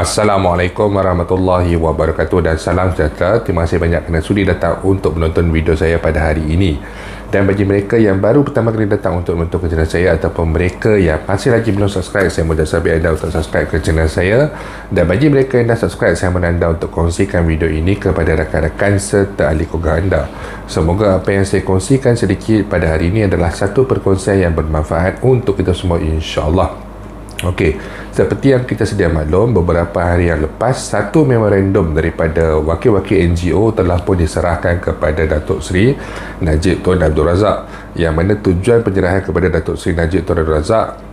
Assalamualaikum warahmatullahi wabarakatuh dan salam sejahtera. Terima kasih banyak kerana sudi datang untuk menonton video saya pada hari ini. Dan bagi mereka yang baru pertama kali datang untuk menonton ke channel saya ataupun mereka yang masih lagi belum subscribe, saya mohon sahabat anda untuk subscribe ke channel saya. Dan bagi mereka yang dah subscribe, saya mohon anda untuk kongsikan video ini kepada rakan-rakan serta ahli keluarga anda. Semoga apa yang saya kongsikan sedikit pada hari ini adalah satu perkongsian yang bermanfaat untuk kita semua, insya-Allah. Okey, seperti yang kita sedia maklum, beberapa hari yang lepas satu memorandum daripada wakil-wakil NGO telah pun diserahkan kepada Datuk Seri Najib Tun Abdul Razak, yang mana tujuan penyerahan kepada Datuk Seri Najib Tun Abdul Razak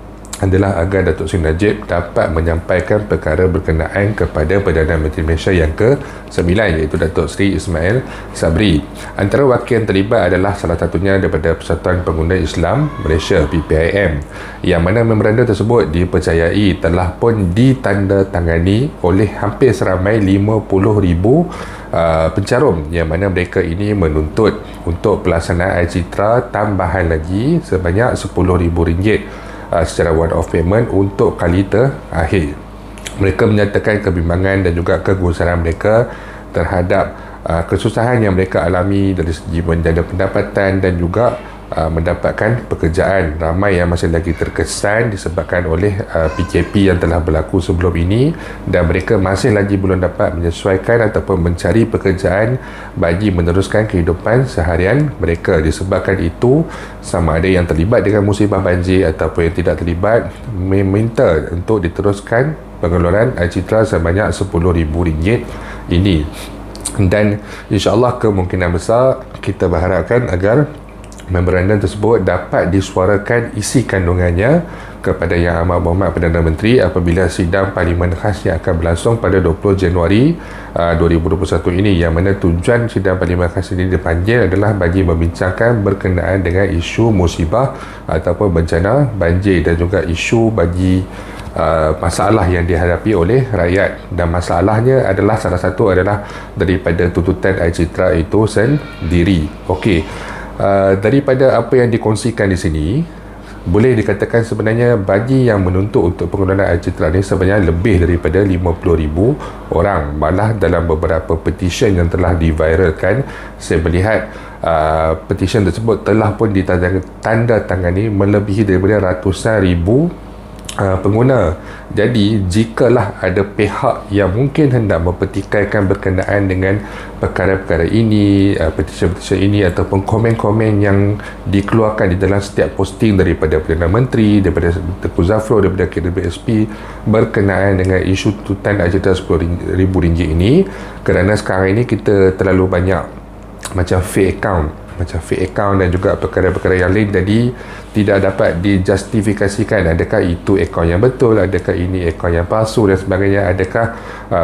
adalah agar Datuk Seri Najib dapat menyampaikan perkara berkenaan kepada Perdana Menteri Malaysia yang ke-9, iaitu Datuk Seri Ismail Sabri. Antara wakil yang terlibat adalah salah satunya daripada Persatuan Pengguna Islam Malaysia (PPIM), yang mana memorandum tersebut dipercayai telah pun ditandatangani oleh hampir seramai 50,000 pencarum, yang mana mereka ini menuntut untuk pelaksanaan citra tambahan lagi sebanyak RM10,000 secara one-off payment untuk kali terakhir. Mereka menyatakan kebimbangan dan juga kegusaran mereka terhadap kesusahan yang mereka alami dari segi menjana pendapatan dan juga mendapatkan pekerjaan. Ramai yang masih lagi terkesan disebabkan oleh PKP yang telah berlaku sebelum ini, dan mereka masih lagi belum dapat menyesuaikan ataupun mencari pekerjaan bagi meneruskan kehidupan seharian mereka. Disebabkan itu, sama ada yang terlibat dengan musibah banjir ataupun yang tidak terlibat, meminta untuk diteruskan pengeluaran citra sebanyak RM10,000 ini. Dan insya-Allah kemungkinan besar kita berharapkan agar memorandum tersebut dapat disuarakan isi kandungannya kepada Yang Amat Berhormat Perdana Menteri apabila sidang Parlimen Khas yang akan berlangsung pada 20 Januari 2021 ini, yang mana tujuan sidang Parlimen Khas ini dipanggil adalah bagi membincangkan berkenaan dengan isu musibah ataupun bencana banjir dan juga isu bagi masalah yang dihadapi oleh rakyat. Dan masalahnya adalah, salah satu adalah daripada tuntutan air citra itu sendiri. Okey, daripada apa yang dikongsikan di sini, boleh dikatakan sebenarnya bagi yang menuntut untuk pengeluaran air citra ni sebenarnya lebih daripada 50,000 orang. Malah dalam beberapa petition yang telah diviralkan, saya melihat petition tersebut telah pun ditandatangani melebihi daripada ratusan ribu pengguna. Jadi jikalah ada pihak yang mungkin hendak mempertikaikan berkenaan dengan perkara-perkara ini, petisi-petisi ini ataupun komen-komen yang dikeluarkan di dalam setiap posting daripada Perdana Menteri, daripada Tengku Zafrul, daripada KWSP berkenaan dengan isu tuntutan air citra RM10,000 ini, kerana sekarang ini kita terlalu banyak macam fake account dan juga perkara-perkara yang lain, jadi tidak dapat dijustifikasikan adakah itu akaun yang betul, adakah ini akaun yang palsu dan sebagainya, adakah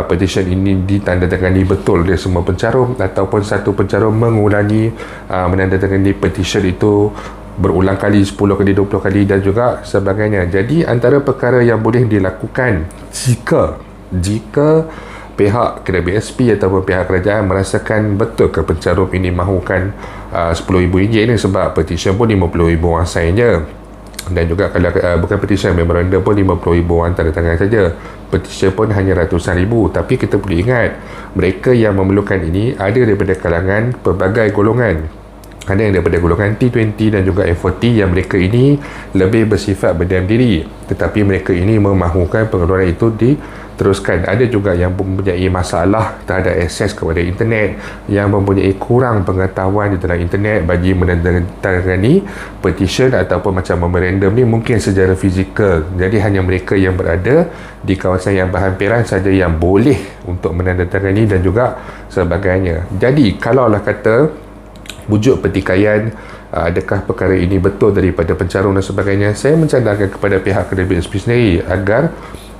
petition ini ditandatangani betul oleh semua pencarum ataupun satu pencarum mengulangi menandatangani petition itu berulang kali, 10 kali, 20 kali dan juga sebagainya. Jadi antara perkara yang boleh dilakukan jika pihak KWSP ataupun pihak kerajaan merasakan betul ke pencarum ini mahukan RM10,000 ini, sebab petition pun 50,000 orang sign je, dan juga kalau bukan petition, memorandum pun 50,000 orang tanda tangan saja, petition pun hanya ratusan ribu. Tapi kita perlu ingat, mereka yang memerlukan ini ada daripada kalangan pelbagai golongan. Ada yang daripada golongan T20 dan juga F40 yang mereka ini lebih bersifat berdiam diri, tetapi mereka ini memahukan pengeluaran itu diteruskan. Ada juga yang mempunyai masalah terhadap akses kepada internet, yang mempunyai kurang pengetahuan di dalam internet bagi menandatangani petition ataupun macam memorandum ni mungkin secara fizikal. Jadi hanya mereka yang berada di kawasan yang berhampiran saja yang boleh untuk menandatangani dan juga sebagainya. Jadi kalaulah kata bujuk pertikaian, adakah perkara ini betul daripada pencarum dan sebagainya, saya mencadangkan kepada pihak KWSP sendiri agar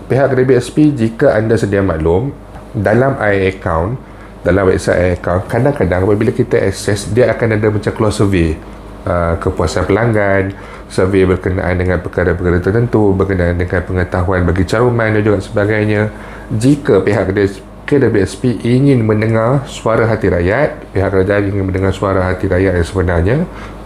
pihak KWSP, jika anda sedia maklum, dalam account, dalam website account, kadang-kadang apabila kita akses, dia akan ada macam keluar survey kepuasan pelanggan, survey berkenaan dengan perkara-perkara tertentu, berkenaan dengan pengetahuan bagi caruman dan juga sebagainya. Jika pihak KWSP ingin mendengar suara hati rakyat, pihak kerajaan ingin mendengar suara hati rakyat yang sebenarnya,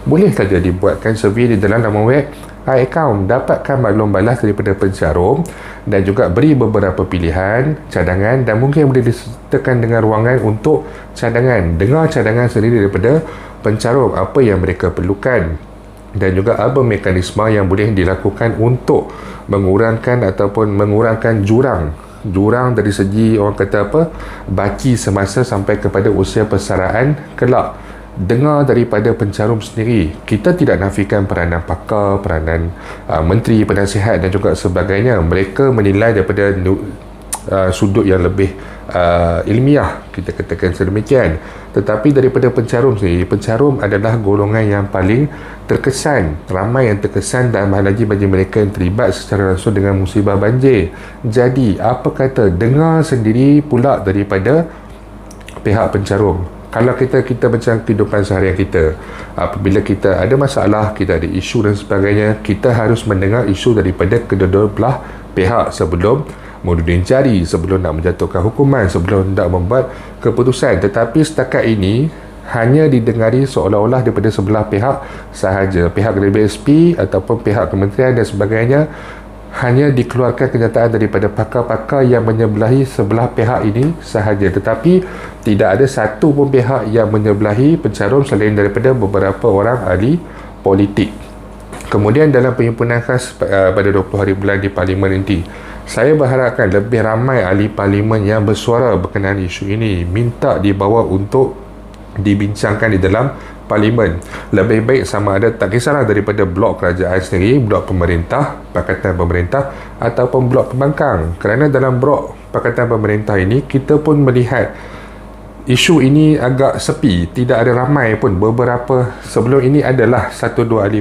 boleh saja dibuatkan survey di dalam laman web iAccount, dapatkan maklum balas daripada pencarum dan juga beri beberapa pilihan cadangan, dan mungkin boleh disertakan dengan ruangan untuk cadangan. Dengar cadangan sendiri daripada pencarum, apa yang mereka perlukan dan juga apa mekanisme yang boleh dilakukan untuk mengurangkan ataupun mengurangkan jurang dari segi orang kata apa, baki semasa sampai kepada usia persaraan kelak. Dengar daripada pencarum sendiri. Kita tidak nafikan peranan pakar, peranan menteri, penasihat dan juga sebagainya. Mereka menilai daripada sudut yang lebih ilmiah, kita katakan sedemikian. Tetapi daripada pencarum sendiri, pencarum adalah golongan yang paling terkesan, ramai yang terkesan, dan lagi bagi mereka yang terlibat secara langsung dengan musibah banjir. Jadi apa kata, dengar sendiri pula daripada pihak pencarum. Kalau kita macam kehidupan seharian kita, apabila kita ada masalah, kita ada isu dan sebagainya, kita harus mendengar isu daripada kedua-dua belah pihak sebelum menuding jari, sebelum nak menjatuhkan hukuman, sebelum nak membuat keputusan. Tetapi setakat ini hanya didengari seolah-olah daripada sebelah pihak sahaja. Pihak dari BSP ataupun pihak kementerian dan sebagainya, hanya dikeluarkan kenyataan daripada pakar-pakar yang menyebelahi sebelah pihak ini sahaja. Tetapi tidak ada satu pun pihak yang menyebelahi pencarum selain daripada beberapa orang ahli politik. Kemudian dalam penyempurnaan khas pada 20 hari bulan di Parlimen nanti, saya berharapkan lebih ramai ahli Parlimen yang bersuara berkenaan isu ini, minta dibawa untuk dibincangkan di dalam Parlimen. Lebih baik sama ada, tak kisahlah daripada blok kerajaan sendiri, blok pemerintah, Pakatan Pemerintah ataupun blok pembangkang. Kerana dalam blok Pakatan Pemerintah ini, kita pun melihat isu ini agak sepi, tidak ada ramai pun. Beberapa sebelum ini adalah satu dua ahli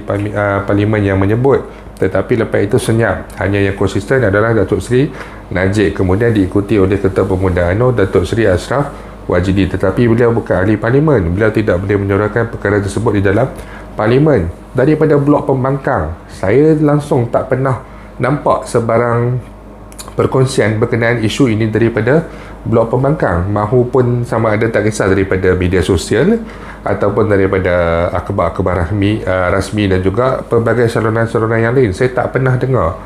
Parlimen yang menyebut, tetapi lepas itu senyap. Hanya yang konsisten adalah Datuk Seri Najib, kemudian diikuti oleh Ketua Pemuda UMNO Datuk Seri Ashraf Wajidi. Tetapi beliau bukan ahli Parlimen, beliau tidak boleh menyuarakan perkara tersebut di dalam Parlimen. Daripada blok pembangkang, saya langsung tak pernah nampak sebarang perkongsian berkenaan isu ini daripada blok pembangkang, mahupun sama ada tak kisah daripada media sosial ataupun daripada akhbar-akhbar rasmi dan juga pelbagai saluran-saluran yang lain. Saya tak pernah dengar.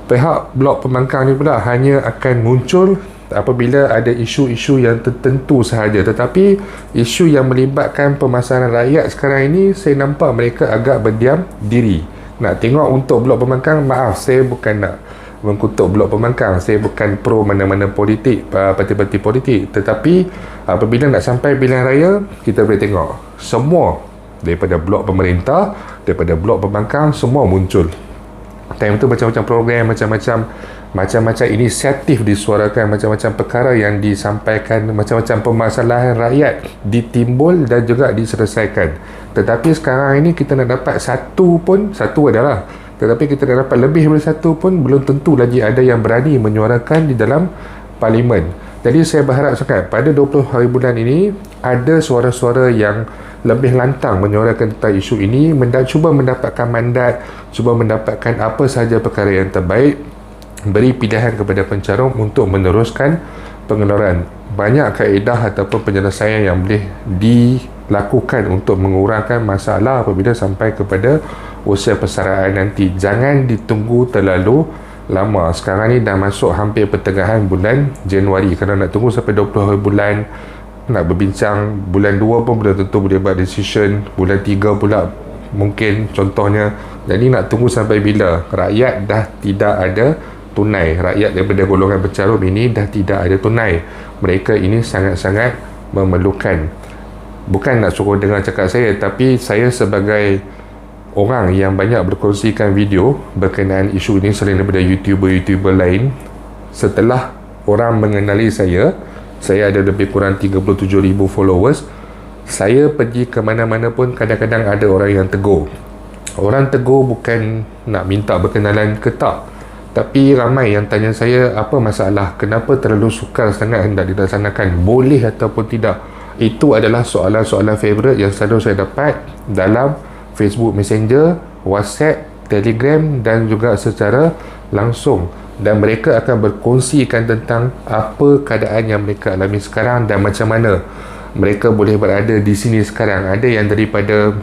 Pihak blok pembangkang ni pula hanya akan muncul apabila ada isu-isu yang tertentu sahaja. Tetapi isu yang melibatkan permasalahan rakyat sekarang ini, saya nampak mereka agak berdiam diri. Nak tengok untuk blok pembangkang, maaf, saya bukan nak mengkutuk blok pembangkang, saya bukan pro mana-mana politik, parti-parti politik. Tetapi apabila nak sampai pilihan raya, kita boleh tengok semua daripada blok pemerintah, daripada blok pembangkang, semua muncul. Time tu macam-macam program, macam-macam inisiatif disuarakan, macam-macam perkara yang disampaikan, macam-macam permasalahan rakyat ditimbul dan juga diselesaikan. Tetapi sekarang ini kita nak dapat satu adalah, tetapi kita nak dapat lebih daripada satu pun belum tentu lagi ada yang berani menyuarakan di dalam Parlimen. Jadi saya berharap sangat pada 20 hari bulan ini ada suara-suara yang lebih lantang menyuarakan tentang isu ini, cuba mendapatkan mandat, cuba mendapatkan apa sahaja perkara yang terbaik, beri pilihan kepada pencarum untuk meneruskan pengeluaran. Banyak kaedah ataupun penyelesaian yang boleh dilakukan untuk mengurangkan masalah apabila sampai kepada usia persaraan nanti. Jangan ditunggu terlalu lama. Sekarang ni dah masuk hampir pertengahan bulan Januari. Kalau nak tunggu sampai 20 hari bulan, nak berbincang bulan 2 pun belum tentu boleh buat decision, bulan 3 pula mungkin contohnya. Jadi nak tunggu sampai bila? Rakyat dah tidak ada tunai. Rakyat daripada golongan pencarum ini dah tidak ada tunai. Mereka ini sangat-sangat memerlukan. Bukan nak suruh dengar cakap saya, tapi saya sebagai orang yang banyak berkongsikan video berkenaan isu ini selain daripada YouTuber lain, setelah orang mengenali saya ada lebih kurang 37,000 followers. Saya pergi ke mana-mana pun kadang-kadang ada orang yang tegur. Orang tegur bukan nak minta berkenalan ke tak, tapi ramai yang tanya saya, apa masalah, kenapa terlalu sukar sangat hendak dilaksanakan, boleh ataupun tidak. Itu adalah soalan-soalan favourite yang selalu saya dapat dalam Facebook Messenger, WhatsApp, Telegram dan juga secara langsung. Dan mereka akan berkongsikan tentang apa keadaan yang mereka alami sekarang dan macam mana mereka boleh berada di sini sekarang. Ada yang daripada,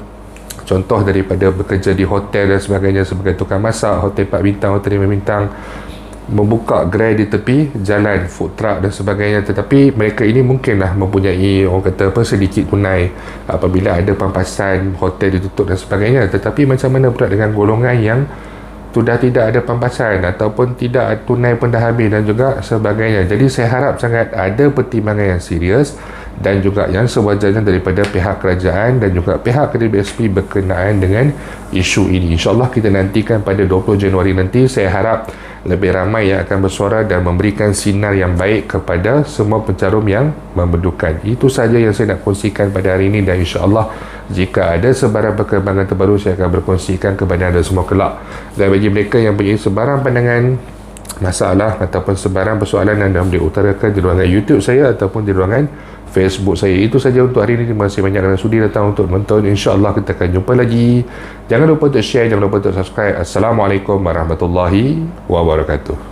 contoh daripada bekerja di hotel dan sebagainya sebagai tukang masak, hotel 4 bintang, hotel 5 bintang, membuka gerai di tepi jalan, food truck dan sebagainya. Tetapi mereka ini mungkinlah mempunyai orang kata apa sedikit tunai apabila ada pampasan hotel ditutup dan sebagainya. Tetapi macam mana pula dengan golongan yang sudah tidak ada pampasan ataupun tidak tunai pun dah habis dan juga sebagainya. Jadi saya harap sangat ada pertimbangan yang serius dan juga yang sewajarnya daripada pihak kerajaan dan juga pihak KDBSP berkenaan dengan isu ini. InsyaAllah kita nantikan pada 20 Januari nanti, saya harap lebih ramai yang akan bersuara dan memberikan sinar yang baik kepada semua pencarum yang memerlukan. Itu saja yang saya nak kongsikan pada hari ini, dan insyaAllah jika ada sebarang perkembangan terbaru saya akan berkongsikan kepada anda semua kelak. Dan bagi mereka yang punya sebarang pandangan, masalah ataupun sebarang persoalan anda boleh utarakan di ruangan YouTube saya ataupun di ruangan Facebook saya. Itu saja untuk hari ini. Terima kasih banyak kerana sudi datang untuk menonton. InsyaAllah kita akan jumpa lagi. Jangan lupa untuk share, jangan lupa untuk subscribe. Assalamualaikum warahmatullahi wabarakatuh.